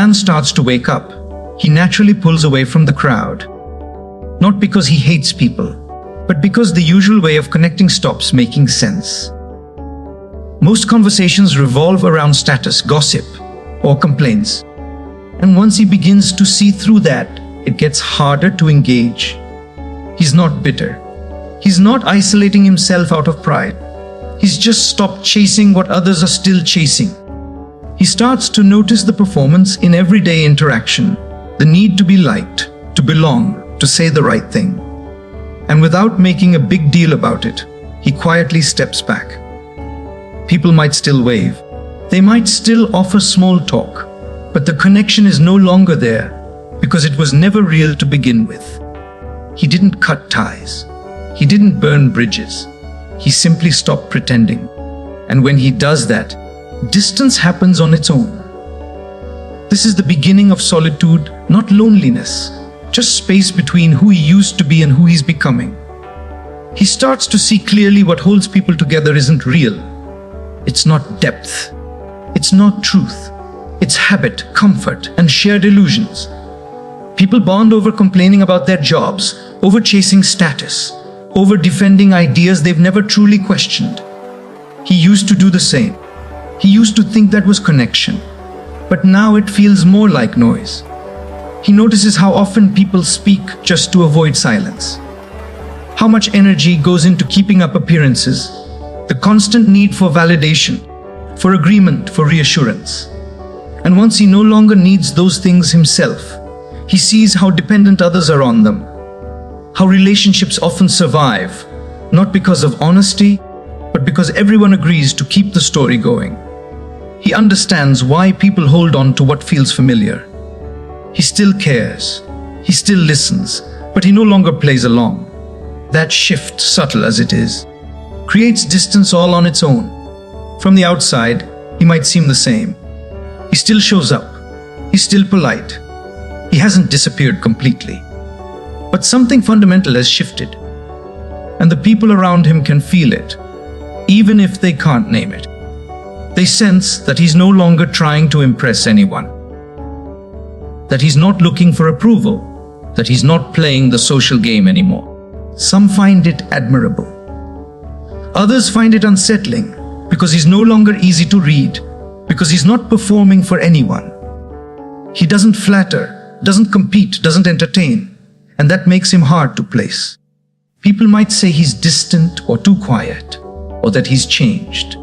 man starts to wake up, he naturally pulls away from the crowd. Not because he hates people, but because the usual way of connecting stops making sense. Most conversations revolve around status, gossip, or complaints. And once he begins to see through that, it gets harder to engage. He's not bitter. He's not isolating himself out of pride. He's just stopped chasing what others are still chasing. He starts to notice the performance in everyday interaction, the need to be liked, to belong, to say the right thing. And without making a big deal about it, he quietly steps back. People might still wave. They might still offer small talk, but the connection is no longer there because it was never real to begin with. He didn't cut ties. He didn't burn bridges. He simply stopped pretending. And when he does that, distance happens on its own. This is the beginning of solitude, not loneliness, just space between who he used to be and who he's becoming. He starts to see clearly what holds people together isn't real. It's not depth. It's not truth. It's habit, comfort, and shared illusions. People bond over complaining about their jobs, over chasing status, over defending ideas they've never truly questioned. He used to do the same. He used to think that was connection, but now it feels more like noise. He notices how often people speak just to avoid silence. How much energy goes into keeping up appearances, the constant need for validation, for agreement, for reassurance. And once he no longer needs those things himself, he sees how dependent others are on them, how relationships often survive, not because of honesty, but because everyone agrees to keep the story going. He understands why people hold on to what feels familiar. He still cares, he still listens, but he no longer plays along. That shift, subtle as it is, creates distance all on its own. From the outside, he might seem the same. He still shows up, he's still polite. He hasn't disappeared completely. But something fundamental has shifted, and the people around him can feel it, even if they can't name it. They sense that he's no longer trying to impress anyone, that he's not looking for approval, that he's not playing the social game anymore. Some find it admirable. Others find it unsettling because he's no longer easy to read, because he's not performing for anyone. He doesn't flatter, doesn't compete, doesn't entertain, and that makes him hard to place. People might say he's distant or too quiet, or that he's changed.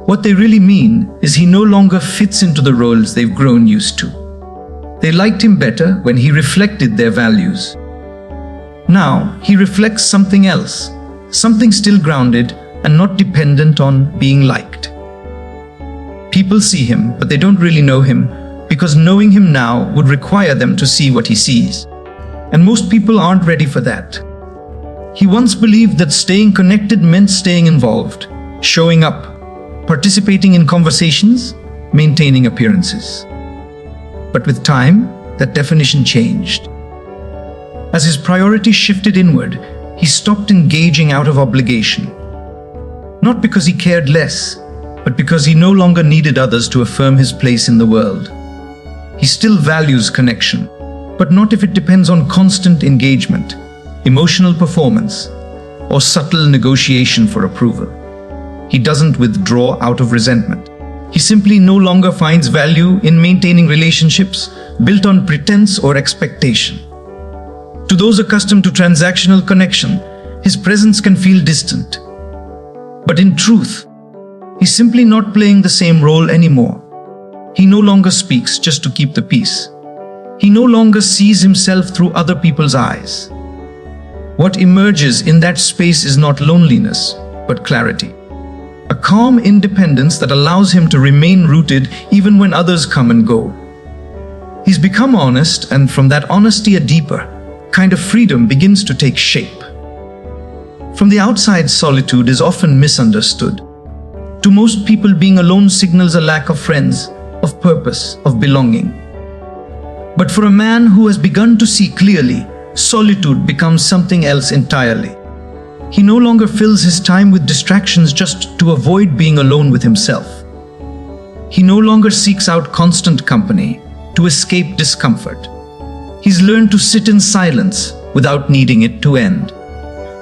What they really mean is he no longer fits into the roles they've grown used to. They liked him better when he reflected their values. Now he reflects something else, something still grounded and not dependent on being liked. People see him, but they don't really know him, because knowing him now would require them to see what he sees. And most people aren't ready for that. He once believed that staying connected meant staying involved, showing up, participating in conversations, maintaining appearances. But with time, that definition changed. As his priorities shifted inward, he stopped engaging out of obligation. Not because he cared less, but because he no longer needed others to affirm his place in the world. He still values connection, but not if it depends on constant engagement, emotional performance, or subtle negotiation for approval. He doesn't withdraw out of resentment. He simply no longer finds value in maintaining relationships built on pretense or expectation. To those accustomed to transactional connection, his presence can feel distant. But in truth, he's simply not playing the same role anymore. He no longer speaks just to keep the peace. He no longer sees himself through other people's eyes. What emerges in that space is not loneliness, but clarity. A calm independence that allows him to remain rooted even when others come and go. He's become honest, and from that honesty a deeper kind of freedom begins to take shape. From the outside, solitude is often misunderstood. To most people, being alone signals a lack of friends, of purpose, of belonging. But for a man who has begun to see clearly, solitude becomes something else entirely. He no longer fills his time with distractions just to avoid being alone with himself. he no longer seeks out constant company to escape discomfort. He's learned to sit in silence without needing it to end.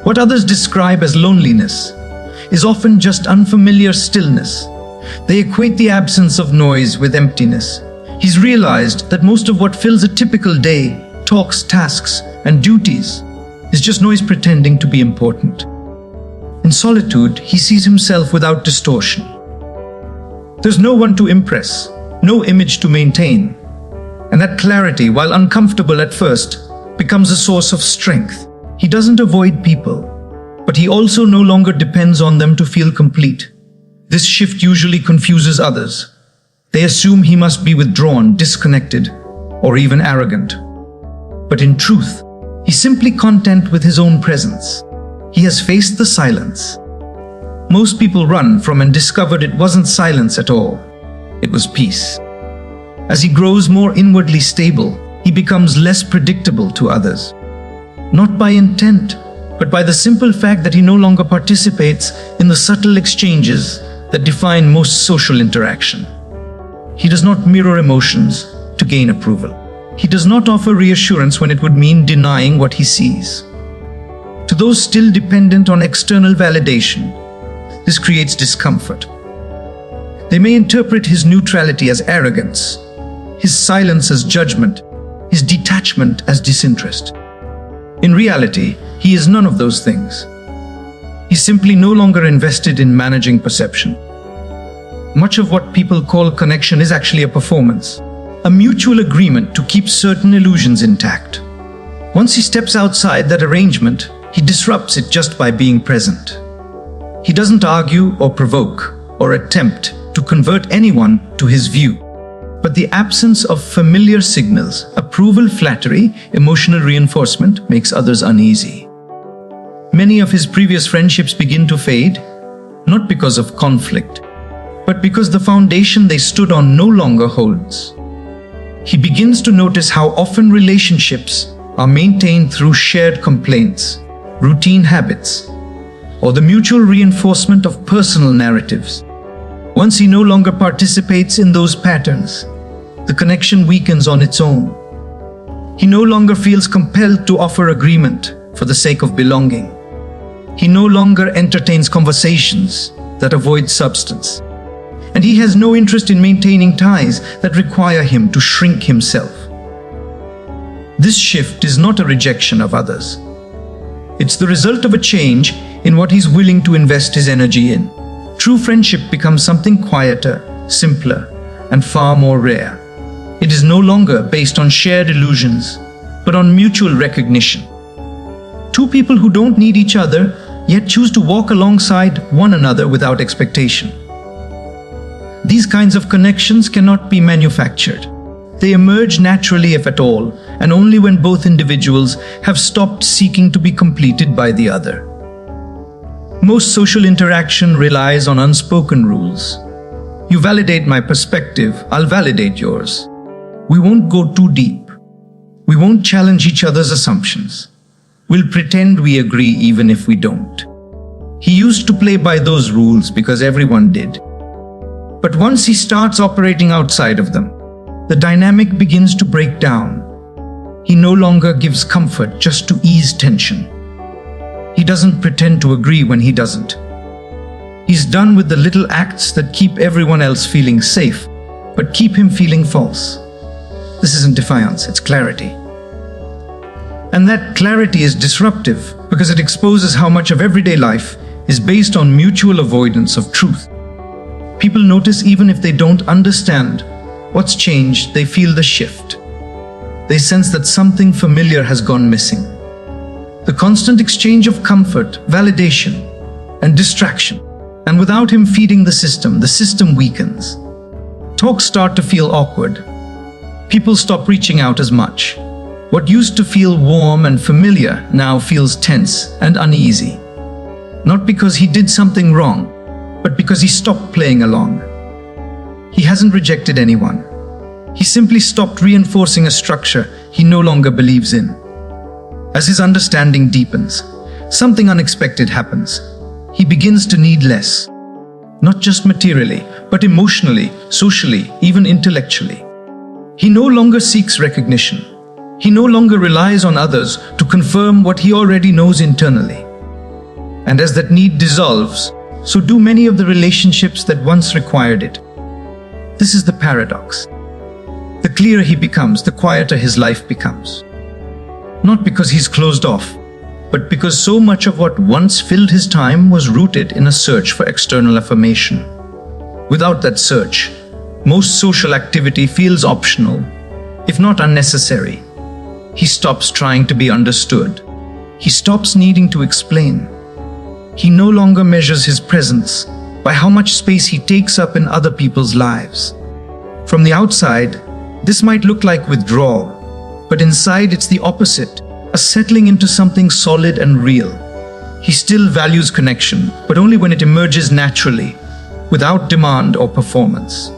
What others describe as loneliness is often just unfamiliar stillness. They equate the absence of noise with emptiness. He's realized that most of what fills a typical day, talks, tasks, and duties, is just noise pretending to be important. In solitude, he sees himself without distortion. There's no one to impress, no image to maintain. And that clarity, while uncomfortable at first, becomes a source of strength. He doesn't avoid people, but he also no longer depends on them to feel complete. This shift usually confuses others. They assume he must be withdrawn, disconnected, or even arrogant. But in truth, he's simply content with his own presence. He has faced the silence most people run from and discovered it wasn't silence at all. It was peace. As he grows more inwardly stable, he becomes less predictable to others. Not by intent, but by the simple fact that he no longer participates in the subtle exchanges that define most social interaction. He does not mirror emotions to gain approval. He does not offer reassurance when it would mean denying what he sees. To those still dependent on external validation, this creates discomfort. They may interpret his neutrality as arrogance, his silence as judgment, his detachment as disinterest. In reality, he is none of those things. He's simply no longer invested in managing perception. Much of what people call connection is actually a performance, a mutual agreement to keep certain illusions intact. Once he steps outside that arrangement, he disrupts it just by being present. He doesn't argue or provoke or attempt to convert anyone to his view. But the absence of familiar signals, approval, flattery, emotional reinforcement makes others uneasy. Many of his previous friendships begin to fade, not because of conflict, but because the foundation they stood on no longer holds. He begins to notice how often relationships are maintained through shared complaints, routine habits, or the mutual reinforcement of personal narratives. Once he no longer participates in those patterns, the connection weakens on its own. He no longer feels compelled to offer agreement for the sake of belonging. He no longer entertains conversations that avoid substance. And he has no interest in maintaining ties that require him to shrink himself. This shift is not a rejection of others. It's the result of a change in what he's willing to invest his energy in. True friendship becomes something quieter, simpler, and far more rare. It is no longer based on shared illusions, but on mutual recognition. Two people who don't need each other, yet choose to walk alongside one another without expectation. These kinds of connections cannot be manufactured. They emerge naturally, if at all, and only when both individuals have stopped seeking to be completed by the other. Most social interaction relies on unspoken rules. You validate my perspective, I'll validate yours. We won't go too deep. We won't challenge each other's assumptions. We'll pretend we agree even if we don't. He used to play by those rules because everyone did. But once he starts operating outside of them, the dynamic begins to break down. He no longer gives comfort just to ease tension. He doesn't pretend to agree when he doesn't. He's done with the little acts that keep everyone else feeling safe, but keep him feeling false. This isn't defiance, it's clarity. And that clarity is disruptive because it exposes how much of everyday life is based on mutual avoidance of truth. People notice even if they don't understand what's changed, they feel the shift. They sense that something familiar has gone missing. The constant exchange of comfort, validation, and distraction. And without him feeding the system weakens. Talks start to feel awkward. People stop reaching out as much. What used to feel warm and familiar now feels tense and uneasy. Not because he did something wrong, but because he stopped playing along. He hasn't rejected anyone. He simply stopped reinforcing a structure he no longer believes in. As his understanding deepens, something unexpected happens. He begins to need less. not just materially, but emotionally, socially, even intellectually. He no longer seeks recognition. He no longer relies on others to confirm what he already knows internally. And as that need dissolves, so do many of the relationships that once required it. This is the paradox. The clearer he becomes, the quieter his life becomes. Not because he's closed off, but because so much of what once filled his time was rooted in a search for external affirmation. Without that search, most social activity feels optional, if not unnecessary. He stops trying to be understood. He stops needing to explain. He no longer measures his presence by how much space he takes up in other people's lives. From the outside, this might look like withdrawal, but inside it's the opposite, a settling into something solid and real. He still values connection, but only when it emerges naturally, without demand or performance.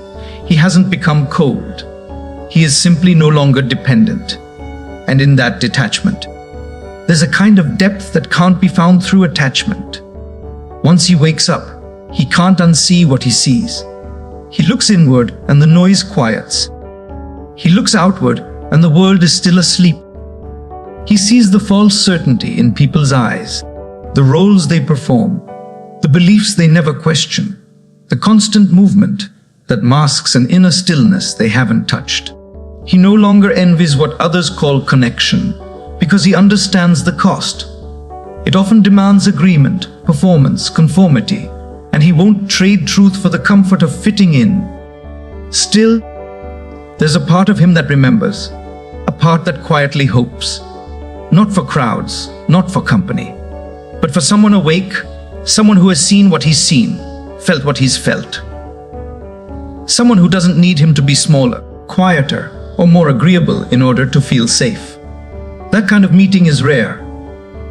He hasn't become cold. He is simply no longer dependent. And in that detachment, there's a kind of depth that can't be found through attachment. Once he wakes up, he can't unsee what he sees. He looks inward and the noise quiets. He looks outward and the world is still asleep. He sees the false certainty in people's eyes, the roles they perform, the beliefs they never question, the constant movement that masks an inner stillness they haven't touched. He no longer envies what others call connection, because he understands the cost. It often demands agreement, performance, conformity, and he won't trade truth for the comfort of fitting in. Still, there's a part of him that remembers, a part that quietly hopes. Not for crowds, not for company, but for someone awake, someone who has seen what he's seen, felt what he's felt. Someone who doesn't need him to be smaller, quieter, or more agreeable in order to feel safe. That kind of meeting is rare.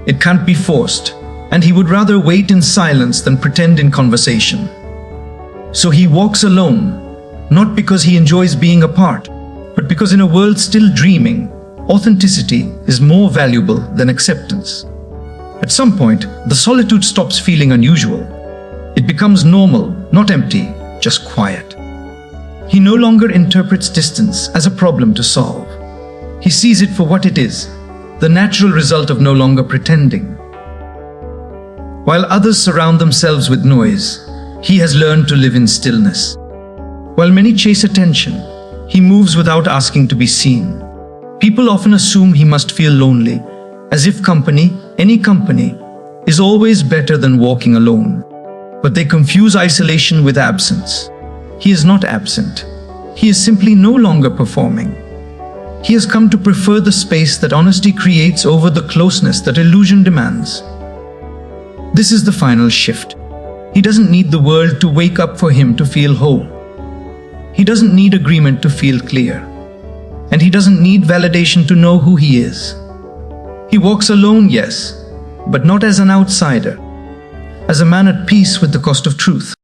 It can't be forced, and he would rather wait in silence than pretend in conversation. So he walks alone, not because he enjoys being apart, but because in a world still dreaming, authenticity is more valuable than acceptance. At some point, the solitude stops feeling unusual. It becomes normal, not empty, just quiet. He no longer interprets distance as a problem to solve. He sees it for what it is, the natural result of no longer pretending. While others surround themselves with noise, he has learned to live in stillness. While many chase attention, he moves without asking to be seen. People often assume he must feel lonely, as if company, any company, is always better than walking alone. But they confuse isolation with absence. He is not absent. He is simply no longer performing. He has come to prefer the space that honesty creates over the closeness that illusion demands. This is the final shift. He doesn't need the world to wake up for him to feel whole. He doesn't need agreement to feel clear. And he doesn't need validation to know who he is. He walks alone, yes, but not as an outsider, as a man at peace with the cost of truth.